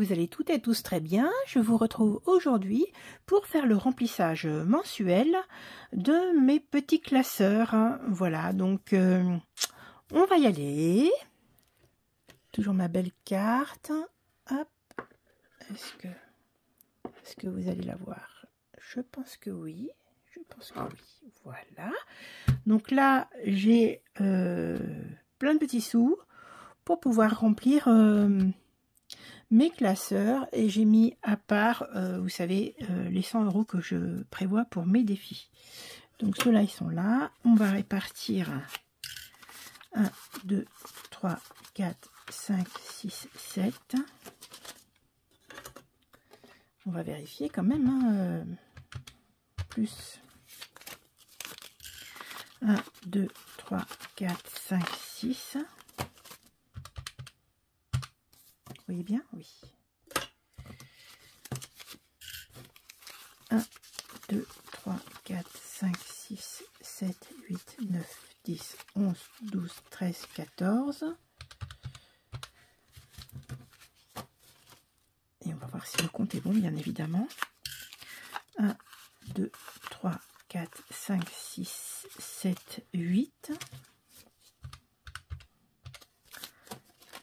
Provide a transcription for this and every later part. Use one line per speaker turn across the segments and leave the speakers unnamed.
vous allez toutes et tous très bien. Je vous retrouve aujourd'hui pour faire le remplissage mensuel de mes petits classeurs. Voilà, donc on va y aller. Toujours ma belle carte. Hop. Est-ce que vous allez la voir? Je pense que oui. Je pense que oui. Voilà. Donc là, j'ai plein de petits sous pour pouvoir remplir mes classeurs, et j'ai mis à part, vous savez, les 100 € que je prévois pour mes défis. Donc ceux-là, ils sont là. On va répartir 1, 2, 3, 4, 5, 6, 7. On va vérifier quand même, hein, plus 1, 2, 3, 4, 5, 6. Vous voyez bien? Oui. 1, 2, 3, 4, 5, 6, 7, 8, 9, 10, 11, 12, 13, 14. Et on va voir si le compte est bon, bien évidemment. 1, 2, 3, 4, 5, 6, 7, 8.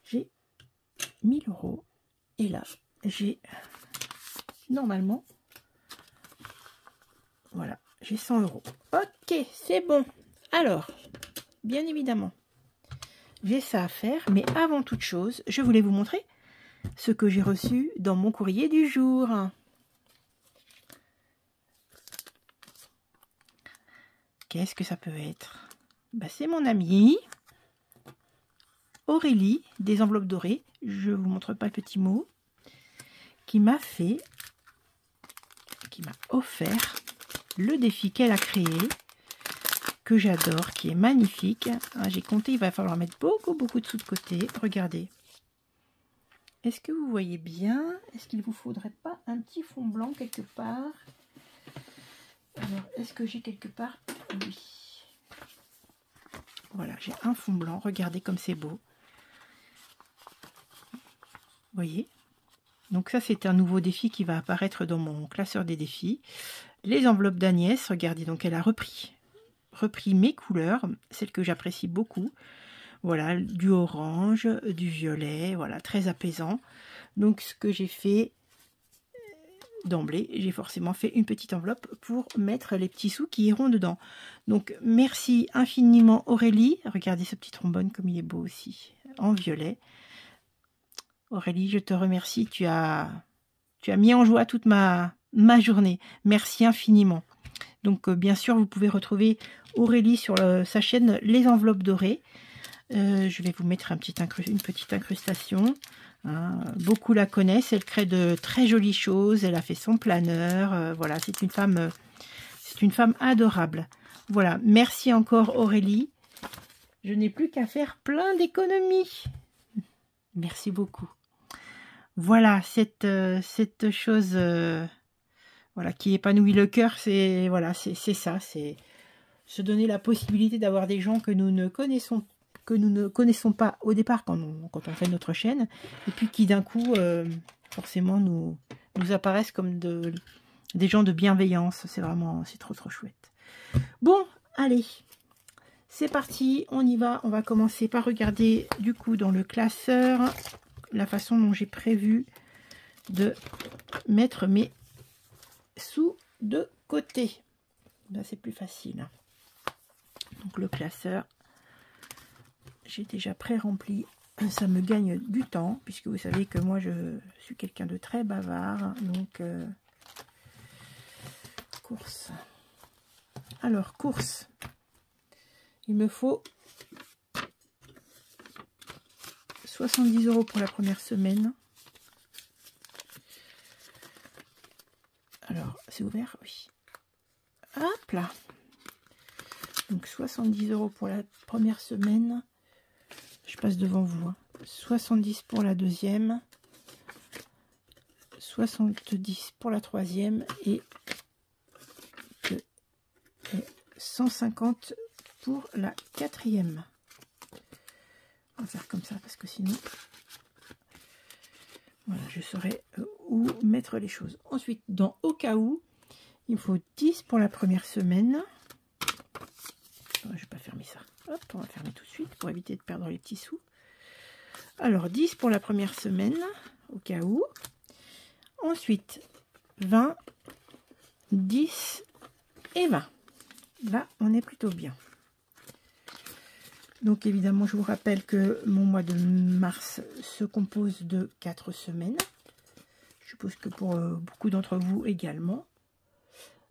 J'ai 1000 €. Et là, j'ai normalement, voilà, j'ai 100 €. Ok, c'est bon. Alors, bien évidemment, j'ai ça à faire. Mais avant toute chose, je voulais vous montrer ce que j'ai reçu dans mon courrier du jour. Qu'est-ce que ça peut être? Bah, c'est mon amie Aurélie des enveloppes dorées. Je vous montre pas le petit mot. Qui m'a offert le défi qu'elle a créé, que j'adore, qui est magnifique. Ah, j'ai compté, il va falloir mettre beaucoup de sous de côté. Regardez. Est-ce que vous voyez bien? Est-ce qu'il vous faudrait pas un petit fond blanc quelque part? Alors, est-ce que j'ai quelque part? Oui. Voilà, j'ai un fond blanc. Regardez comme c'est beau. Vous voyez? Donc ça, c'est un nouveau défi qui va apparaître dans mon classeur des défis. Les enveloppes d'Agnès, regardez, donc elle a repris mes couleurs, celles que j'apprécie beaucoup. Voilà, du orange, du violet, voilà, très apaisant. Donc ce que j'ai fait d'emblée, j'ai forcément fait une petite enveloppe pour mettre les petits sous qui iront dedans. Donc merci infiniment Aurélie. Regardez ce petit trombone comme il est beau aussi, en violet. Aurélie, je te remercie, tu as mis en joie toute ma journée. Merci infiniment. Donc bien sûr, vous pouvez retrouver Aurélie sur sa chaîne Les Enveloppes Dorées. Je vais vous mettre une petite incrustation. Hein. Beaucoup la connaissent, elle crée de très jolies choses, elle a fait son planeur. Voilà, c'est une femme adorable. Voilà, merci encore Aurélie. Je n'ai plus qu'à faire plein d'économies. Merci beaucoup. Voilà, cette chose voilà, qui épanouit le cœur, c'est voilà, c'est ça, c'est se donner la possibilité d'avoir des gens que nous ne connaissons pas au départ quand on fait notre chaîne, et puis qui d'un coup forcément nous apparaissent comme des gens de bienveillance. C'est trop chouette. Bon, allez, c'est parti, on y va. On va commencer par regarder du coup dans le classeur la façon dont j'ai prévu de mettre mes sous de côté. Là, c'est plus facile. Donc le classeur, j'ai déjà pré-rempli. Ça me gagne du temps, puisque vous savez que moi, je suis quelqu'un de très bavard. Donc, course. Alors, course. Il me faut 70 € pour la première semaine. Alors, c'est ouvert? Oui. Hop là. Donc, 70 € pour la première semaine. Je passe devant vous. Hein. 70 pour la deuxième. 70 pour la troisième. Et 150 pour la quatrième. On va faire comme ça parce que sinon... Voilà, je saurai où mettre les choses. Ensuite, dans au cas où, il faut 10 pour la première semaine. Je ne vais pas fermer ça. Hop, on va fermer tout de suite pour éviter de perdre les petits sous. Alors, 10 pour la première semaine, au cas où. Ensuite, 20, 10 et 20. Là, on est plutôt bien. Donc, évidemment, je vous rappelle que mon mois de mars se compose de 4 semaines. Je suppose que pour beaucoup d'entre vous également.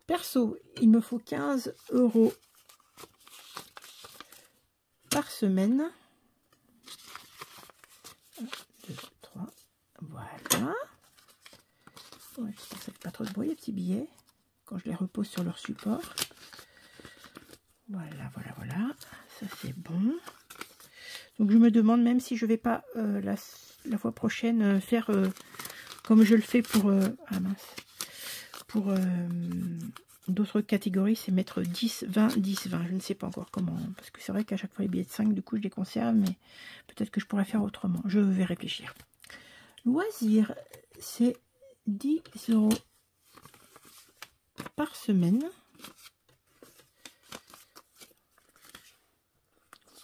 Perso, il me faut 15 € par semaine. 1, 2, 3, voilà. Ouais, ça fait pas trop de bruit les petits billets quand je les repose sur leur support. Voilà, voilà, voilà. Ça c'est bon. Donc je me demande même si je vais pas la fois prochaine faire comme je le fais pour ah mince, pour d'autres catégories, c'est mettre 10, 20, 10, 20. Je ne sais pas encore comment, parce que c'est vrai qu'à chaque fois les billets de 5, du coup je les conserve, mais peut-être que je pourrais faire autrement. Je vais réfléchir. Loisirs, c'est 10 € par semaine.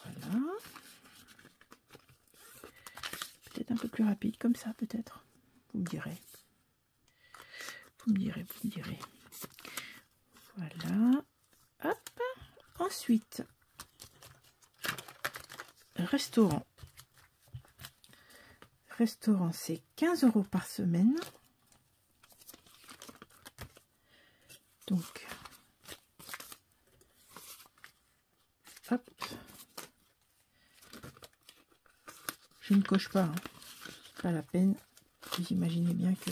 Voilà. Peut-être un peu plus rapide comme ça, peut-être. Vous me direz. Vous me direz, vous me direz. Voilà. Hop. Ensuite, restaurant. Restaurant, c'est 15 € par semaine. Donc, hop. Je ne coche pas, hein. Pas la peine. Vous imaginez bien que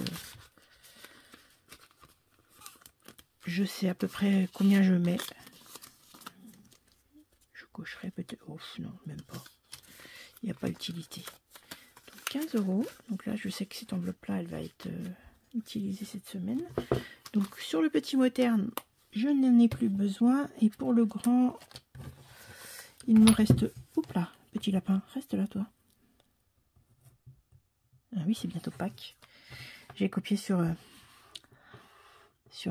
je sais à peu près combien je mets. Je cocherai peut-être. Oh non, même pas. Il n'y a pas utilité. Donc 15 €. Donc là, je sais que cette enveloppe-là, elle va être utilisée cette semaine. Donc sur le petit moderne, je n'en ai plus besoin. Et pour le grand, il me reste... Oups là, petit lapin, reste là toi. Ah oui, c'est bientôt Pâques. J'ai copié sur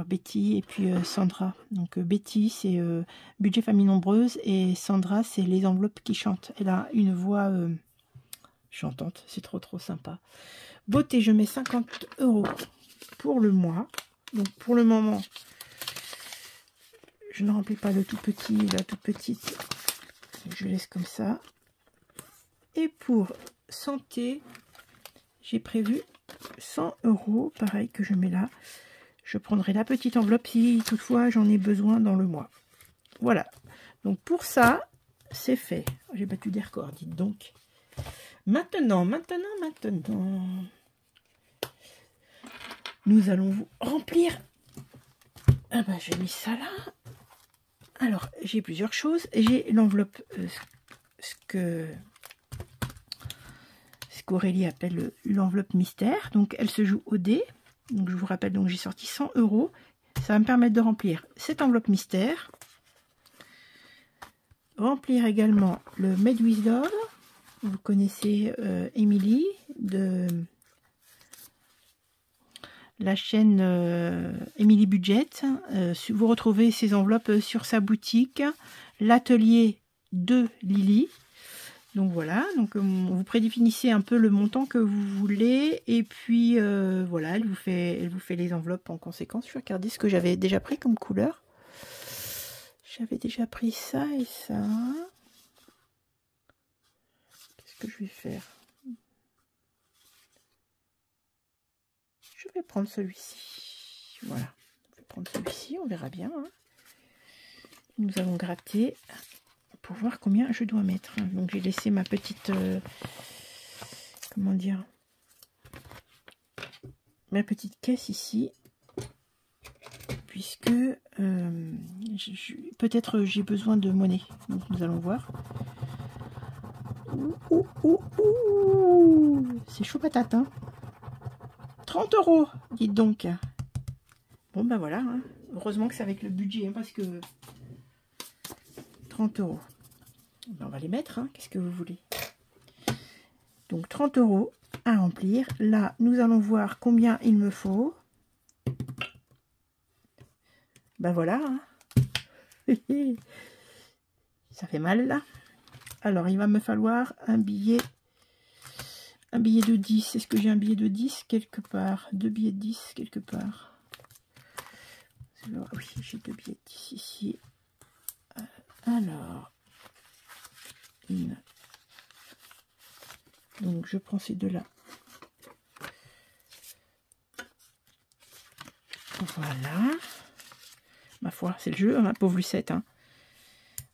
Betty et puis Sandra. Donc Betty, c'est budget famille nombreuse et Sandra, c'est les enveloppes qui chantent. Elle a une voix chantante, c'est trop sympa. Beauté, je mets 50 € pour le mois. Donc pour le moment, je ne remplis pas le tout petit, la toute petite. Je laisse comme ça. Et pour santé, j'ai prévu 100 €, pareil que je mets là. Je prendrai la petite enveloppe si toutefois j'en ai besoin dans le mois. Voilà. Donc pour ça, c'est fait. J'ai battu des records, dites donc. Maintenant, nous allons vous remplir. Ah bah j'ai mis ça là. Alors, j'ai plusieurs choses. J'ai l'enveloppe, ce qu'Aurélie appelle l'enveloppe mystère. Donc elle se joue au dé. Donc je vous rappelle, donc j'ai sorti 100 €. Ça va me permettre de remplir cette enveloppe mystère. Remplir également le Made with Love. Vous connaissez Émilie de la chaîne Émilie Budget. Vous retrouvez ces enveloppes sur sa boutique, l'atelier de Lily. Donc voilà, donc vous prédéfinissez un peu le montant que vous voulez et puis voilà, elle vous fait les enveloppes en conséquence. Je vais regarder ce que j'avais déjà pris comme couleur. J'avais déjà pris ça et ça. Qu'est-ce que je vais faire? Je vais prendre celui-ci. Voilà, je vais prendre celui-ci, on verra bien. Hein. Nous allons gratter pour voir combien je dois mettre. Donc j'ai laissé ma petite comment dire, ma petite caisse ici, puisque peut-être j'ai besoin de monnaie. Donc nous allons voir. C'est chaud patate, hein. 30 €, dites donc. Bon ben voilà, hein. Heureusement que c'est avec le budget, hein, parce que 30 €. Ben, on va les mettre, hein. Qu'est-ce que vous voulez? Donc 30 €. à remplir. Là, nous allons voir combien il me faut. Ben voilà. Hein. Ça fait mal là. Alors, il va me falloir un billet de 10. Est-ce que j'ai un billet de 10 quelque part? 2 billets de 10 quelque part. Alors, oui, j'ai 2 billets de 10 ici. Alors, donc je prends ces deux-là. Voilà. Ma foi, c'est le jeu, hein, pauvre Lucette. Hein.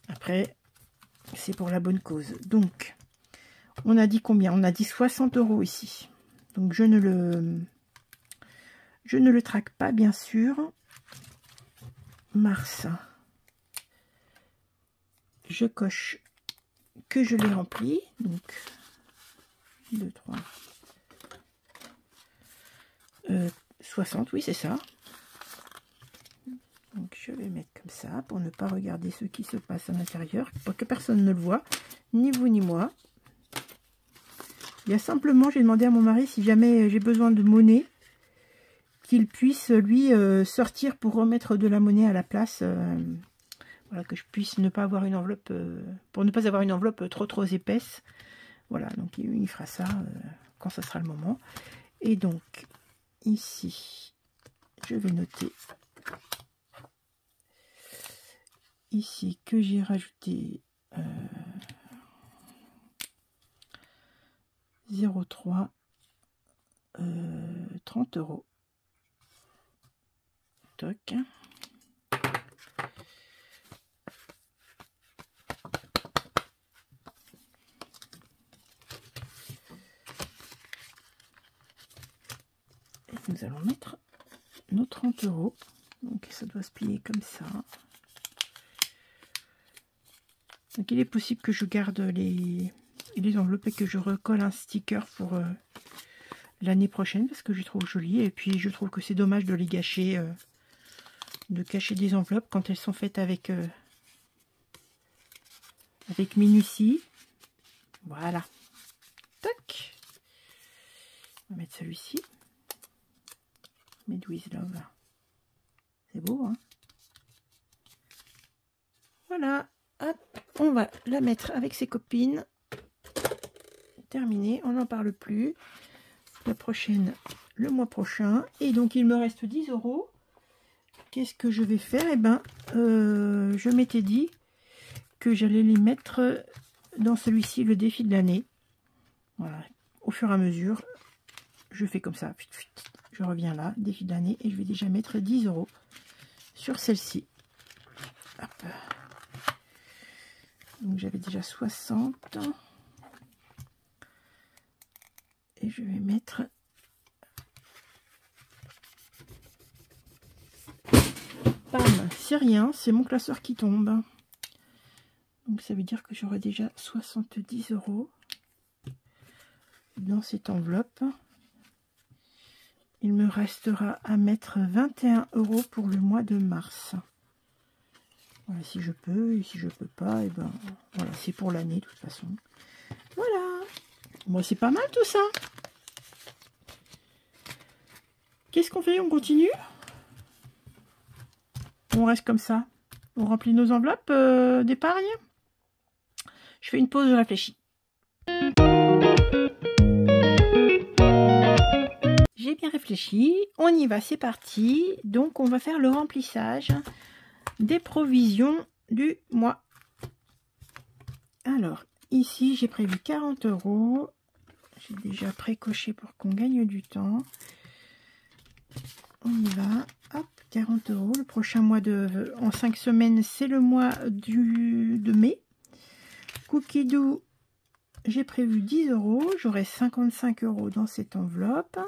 Après, c'est pour la bonne cause. Donc, on a dit combien? On a dit 60 € ici. Donc, je ne le traque pas, bien sûr. Mars. Je coche que je l'ai rempli. Donc, 2, 3, 60, oui, c'est ça. Donc, je vais mettre comme ça pour ne pas regarder ce qui se passe à l'intérieur, pour que personne ne le voit, ni vous ni moi. Il y a simplement, j'ai demandé à mon mari si jamais j'ai besoin de monnaie, qu'il puisse lui sortir pour remettre de la monnaie à la place. Voilà, que je puisse ne pas avoir une enveloppe, pour ne pas avoir une enveloppe trop épaisse. Voilà, donc il fera ça quand ça sera le moment. Et donc, ici, je vais noter ici que j'ai rajouté 0,3 30 €. Toc. Et nous allons mettre nos 30 €. Donc ça doit se plier comme ça. Donc il est possible que je garde les enveloppes et que je recolle un sticker pour l'année prochaine parce que je trouve joli. Et puis je trouve que c'est dommage de les gâcher, de cacher des enveloppes quand elles sont faites avec minutie. Voilà. Tac. On va mettre celui-ci. Made with love. C'est beau, hein? Voilà. Hop, on va la mettre avec ses copines. Terminé, on n'en parle plus. La prochaine, le mois prochain. Et donc, il me reste 10 €. Qu'est-ce que je vais faire? Eh ben, je m'étais dit que j'allais les mettre dans celui-ci, le défi de l'année. Voilà, au fur et à mesure, je fais comme ça. Je reviens là, défi de l'année, et je vais déjà mettre 10 € sur celle-ci. Hop. Donc j'avais déjà 60. Et je vais mettre... Bam, c'est rien, c'est mon classeur qui tombe. Donc ça veut dire que j'aurai déjà 70 € dans cette enveloppe. Il me restera à mettre 21 € pour le mois de mars. Voilà, si je peux, et si je peux pas, et ben voilà, c'est pour l'année de toute façon. Voilà. Bon, c'est pas mal tout ça. Qu'est-ce qu'on fait? On continue? On reste comme ça? On remplit nos enveloppes d'épargne? Je fais une pause, je réfléchis. J'ai bien réfléchi. On y va, c'est parti. Donc, on va faire le remplissage des provisions du mois. Alors, ici, j'ai prévu 40 €. J'ai déjà précoché pour qu'on gagne du temps. On y va. Hop, 40 €. Le prochain mois en 5 semaines, c'est le mois de mai. Cookie Doo, j'ai prévu 10 €. J'aurai 55 € dans cette enveloppe.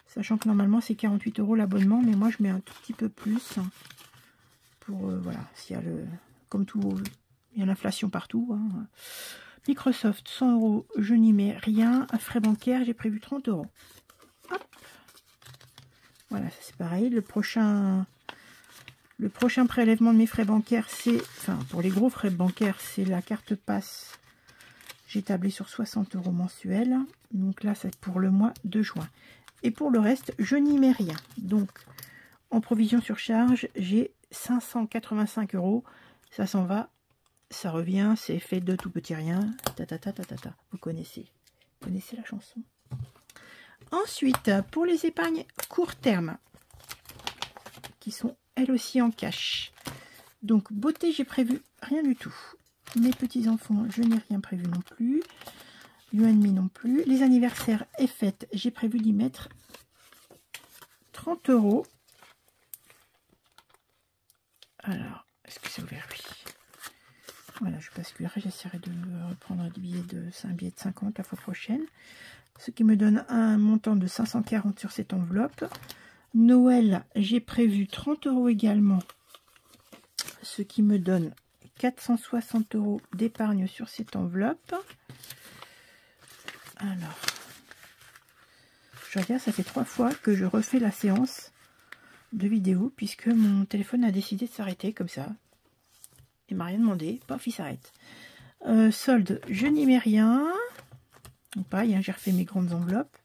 Sachant que normalement, c'est 48 € l'abonnement. Mais moi, je mets un tout petit peu plus. Pour, voilà, s'il y a comme tout, il y a l'inflation partout. Hein. Microsoft, 100 €, je n'y mets rien. Un frais bancaire, j'ai prévu 30 €. Hop. Voilà, c'est pareil. Le prochain prélèvement de mes frais bancaires, c'est, enfin, pour les gros frais bancaires, c'est la carte passe. J'ai tablé sur 60 € mensuels. Donc là, c'est pour le mois de juin. Et pour le reste, je n'y mets rien. Donc, en provision sur charge, j'ai 585 €. Ça s'en va. Ça revient. C'est fait de tout petit rien. Ta ta ta ta ta ta. Vous connaissez la chanson. Ensuite, pour les épargnes court terme, qui sont elles aussi en cash. Donc, beauté, j'ai prévu rien du tout. Mes petits-enfants, je n'ai rien prévu non plus. You&Me non plus. Les anniversaires et fêtes, j'ai prévu d'y mettre 30 €. Alors, est-ce que c'est ouvert? Oui. Voilà, je basculerai. J'essaierai de reprendre des billets de 50 la fois prochaine. Ce qui me donne un montant de 540 sur cette enveloppe. Noël, j'ai prévu 30 € également. Ce qui me donne 460 € d'épargne sur cette enveloppe. Alors, je regarde, ça fait 3 fois que je refais la séance de vidéo puisque mon téléphone a décidé de s'arrêter comme ça. Il m'a rien demandé, paf, il s'arrête. Solde, je n'y mets rien. Pareil, hein, j'ai refait mes grandes enveloppes.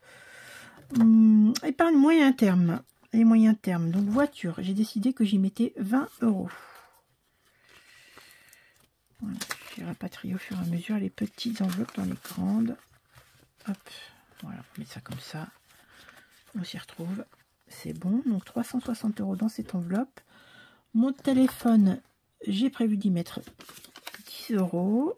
Épargne moyen terme. Et moyen terme, donc voiture, j'ai décidé que j'y mettais 20 €. Voilà, je rapatrie au fur et à mesure les petites enveloppes dans les grandes. Hop, voilà, on met ça comme ça. On s'y retrouve. C'est bon. Donc 360 € dans cette enveloppe. Mon téléphone, j'ai prévu d'y mettre 10 €.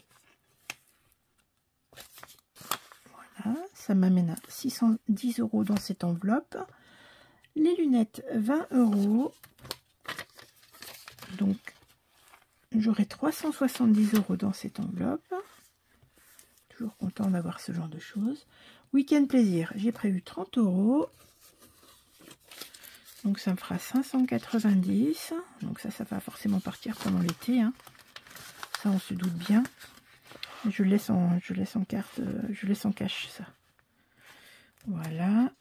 Voilà, ça m'amène à 610 € dans cette enveloppe. Les lunettes, 20 €. Donc, j'aurai 370 € dans cette enveloppe. Toujours content d'avoir ce genre de choses. Week-end plaisir, j'ai prévu 30 €. Donc, ça me fera 590. Donc, ça va forcément partir pendant l'été. Hein. Ça, on se doute bien. Je laisse en carte, je laisse en cash, ça. Voilà.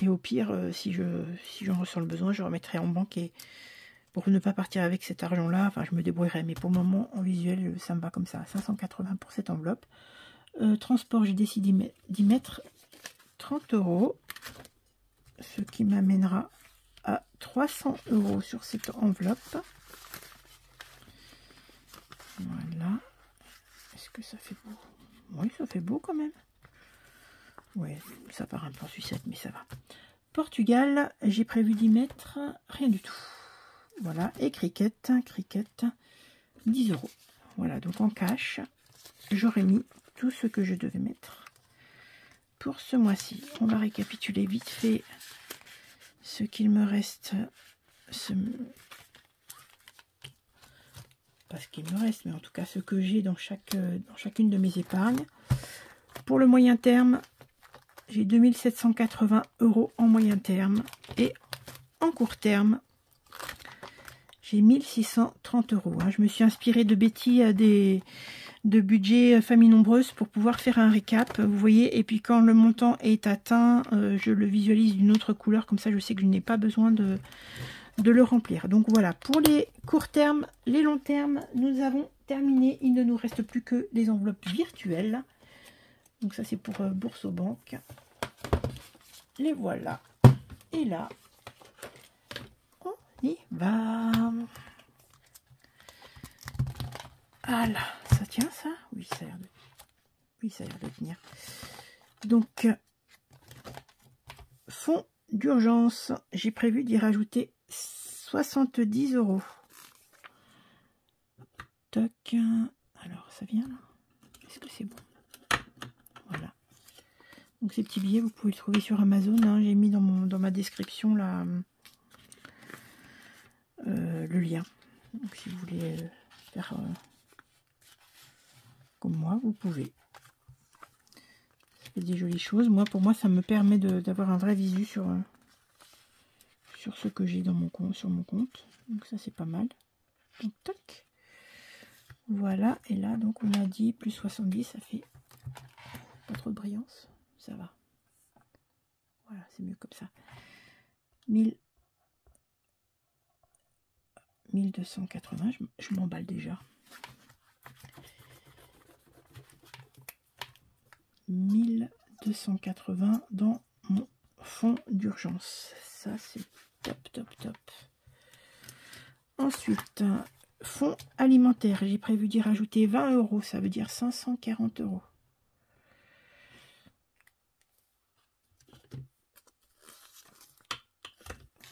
Et au pire, si j'en ressens le besoin, je remettrai en banque et pour ne pas partir avec cet argent-là, enfin, je me débrouillerai. Mais pour le moment, en visuel, ça me va comme ça. 580 pour cette enveloppe. Transport, j'ai décidé d'y mettre 30 €. Ce qui m'amènera à 300 € sur cette enveloppe. Voilà. Est-ce que ça fait beau? Oui, ça fait beau quand même. Oui, ça part un peu en sucette, mais ça va. Portugal, j'ai prévu d'y mettre rien du tout. Voilà, et cricket, 10 €. Voilà, donc en cash, j'aurais mis tout ce que je devais mettre pour ce mois-ci. On va récapituler vite fait ce qu'il me reste. Pas ce qu'il me reste, mais en tout cas ce que j'ai dans chacune de mes épargnes. Pour le moyen terme, j'ai 2780 € en moyen terme. Et en court terme, j'ai 1630 €. Hein. Je me suis inspirée de Betty de budget famille nombreuse pour pouvoir faire un récap. Vous voyez, et puis quand le montant est atteint, je le visualise d'une autre couleur. Comme ça, je sais que je n'ai pas besoin de le remplir. Donc voilà, pour les courts termes, les longs termes, nous avons terminé. Il ne nous reste plus que les enveloppes virtuelles. Donc ça, c'est pour bourse aux banques. Les voilà. Et là, on y va. Voilà, ça tient ça? Oui, ça a l'air de tenir. Donc, fonds d'urgence, j'ai prévu d'y rajouter 70 €. Toc. Alors, ça vient là? Est-ce que c'est bon? Voilà. Donc, ces petits billets, vous pouvez le trouver sur Amazon. Hein. J'ai mis dans ma description là, le lien. Donc, si vous voulez faire comme moi, vous pouvez. Ça fait des jolies choses. Pour moi, ça me permet d'avoir un vrai visu sur ce que j'ai dans mon compte, sur mon compte. Donc ça, c'est pas mal. Donc, tac. Voilà. Et là, donc, on a dit plus 70, ça fait pas trop de brillance. Ça va. Voilà, c'est mieux comme ça. 1280, je m'emballe déjà. 1280 dans mon fonds d'urgence. Ça, c'est top, top, top. Ensuite, fonds alimentaire. J'ai prévu d'y rajouter 20 €. Ça veut dire 540 €.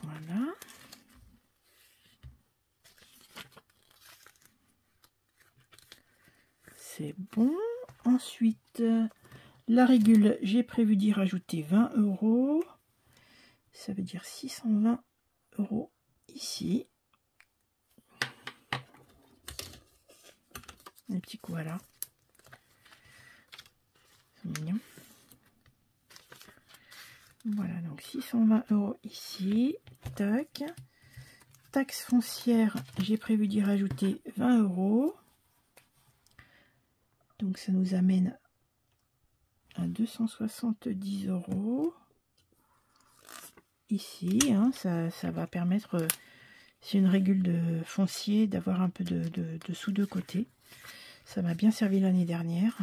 Voilà. C'est bon. Ensuite, la régule, j'ai prévu d'y rajouter 20 €. Ça veut dire 620 € ici. Un petit coup là. C'est mignon. Voilà, donc 620 € ici. Tac. Taxe foncière, j'ai prévu d'y rajouter 20 €. Donc ça nous amène à 270 € ici. Hein, ça va permettre, c'est une régule de foncier, d'avoir un peu de sous de côté. Ça m'a bien servi l'année dernière.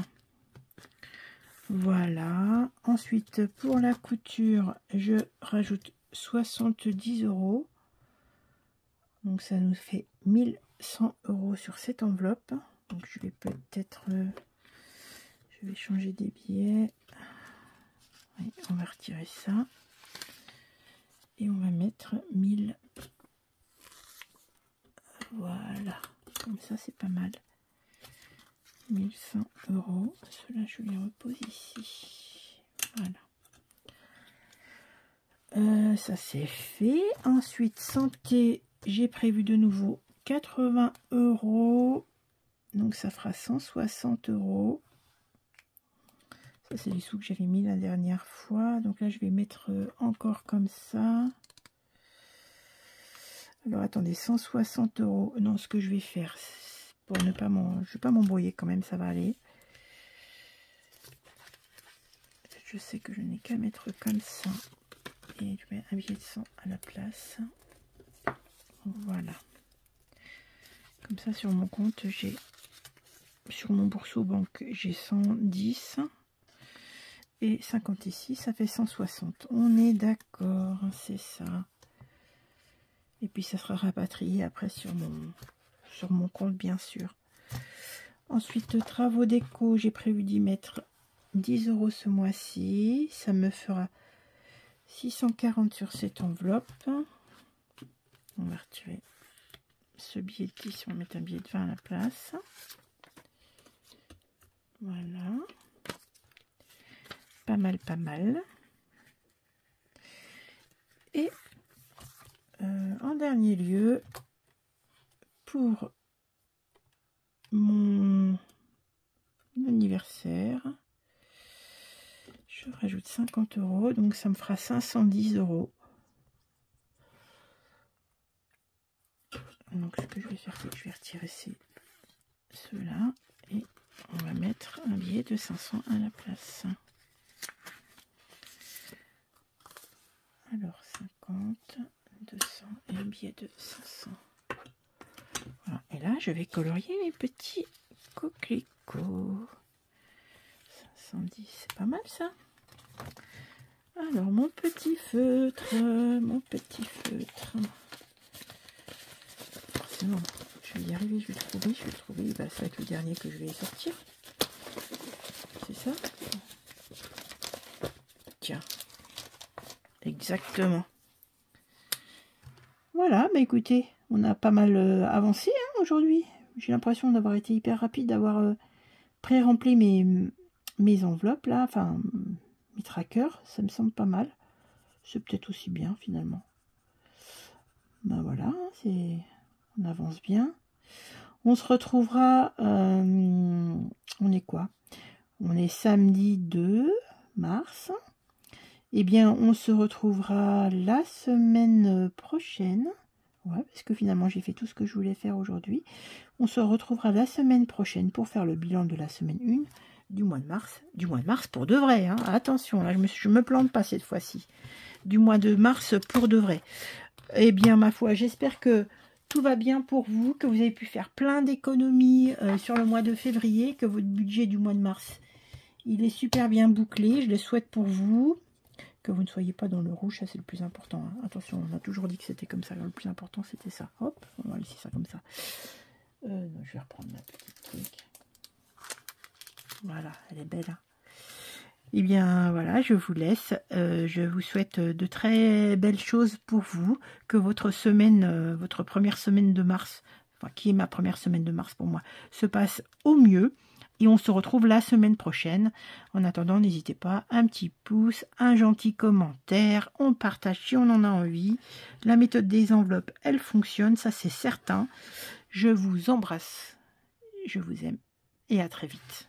Voilà. Ensuite, pour la couture, je rajoute 70 €. Donc ça nous fait 1100 € sur cette enveloppe. Donc je vais peut-être... je vais changer des billets. Oui, on va retirer ça. Et on va mettre 1000. Voilà. Comme ça, c'est pas mal. 1100 €. Cela, je les repose ici. Voilà. Ça, c'est fait. Ensuite, santé, j'ai prévu de nouveau 80 €. Donc, ça fera 160 €. Ça, c'est les sous que j'avais mis la dernière fois. Donc là, je vais mettre encore comme ça. Alors, attendez, 160 €. Non, ce que je vais faire, pour ne pas je vais pas m'embrouiller quand même, ça va aller. Je sais que je n'ai qu'à mettre comme ça. Et je mets un billet de 100 à la place. Voilà. Comme ça, sur mon compte, j'ai... Sur mon Bourseau Banque, j'ai 110. Et 50 ici, ça fait 160. On est d'accord, c'est ça. Et puis ça sera rapatrié après sur mon compte, bien sûr. Ensuite, travaux déco, j'ai prévu d'y mettre 10 € ce mois-ci. Ça me fera 640 sur cette enveloppe. On va retirer ce billet de 10, on va mettre un billet de 20 à la place. Voilà. Pas mal, pas mal. Et en dernier lieu, pour mon anniversaire, je rajoute 50 €, donc ça me fera 510 €. Donc ce que je vais faire, c'est que je vais retirer ceux-là et on va mettre un billet de 500 à la place. Alors 50, 200 et un billet de 500. Voilà. Et là, je vais colorier mes petits coquelicots. 510, c'est pas mal ça. Alors mon petit feutre, forcément, je vais y arriver, je vais le trouver, bah, ça va être le dernier que je vais sortir. C'est ça? Tiens, exactement. Voilà, bah écoutez, on a pas mal avancé hein, aujourd'hui. J'ai l'impression d'avoir été hyper rapide, d'avoir pré-rempli mes enveloppes là, enfin mes trackers, ça me semble pas mal. C'est peut-être aussi bien finalement. Ben voilà, on avance bien. On se retrouvera, on est quoi? On est samedi 2 mars. Eh bien, on se retrouvera la semaine prochaine. Ouais, parce que finalement, j'ai fait tout ce que je voulais faire aujourd'hui. On se retrouvera la semaine prochaine pour faire le bilan de la semaine 1 du mois de mars. Du mois de mars pour de vrai. Hein. Attention, là, je me plante pas cette fois-ci. Du mois de mars pour de vrai. Eh bien, ma foi, j'espère que tout va bien pour vous, que vous avez pu faire plein d'économies sur le mois de février, que votre budget du mois de mars Il est super bien bouclé, je le souhaite pour vous. Que vous ne soyez pas dans le rouge, ça c'est le plus important. Hein. Attention, on a toujours dit que c'était comme ça. Le plus important c'était ça. Hop, on va laisser ça comme ça. Non, je vais reprendre ma petite truc. Voilà, elle est belle. Hein. Eh bien voilà, je vous laisse. Je vous souhaite de très belles choses pour vous. Que votre semaine, votre première semaine de mars, enfin qui est ma première semaine de mars pour moi, se passe au mieux. Et on se retrouve la semaine prochaine. En attendant, n'hésitez pas, un petit pouce, un gentil commentaire. On partage si on en a envie. La méthode des enveloppes, elle fonctionne, ça c'est certain. Je vous embrasse, je vous aime et à très vite.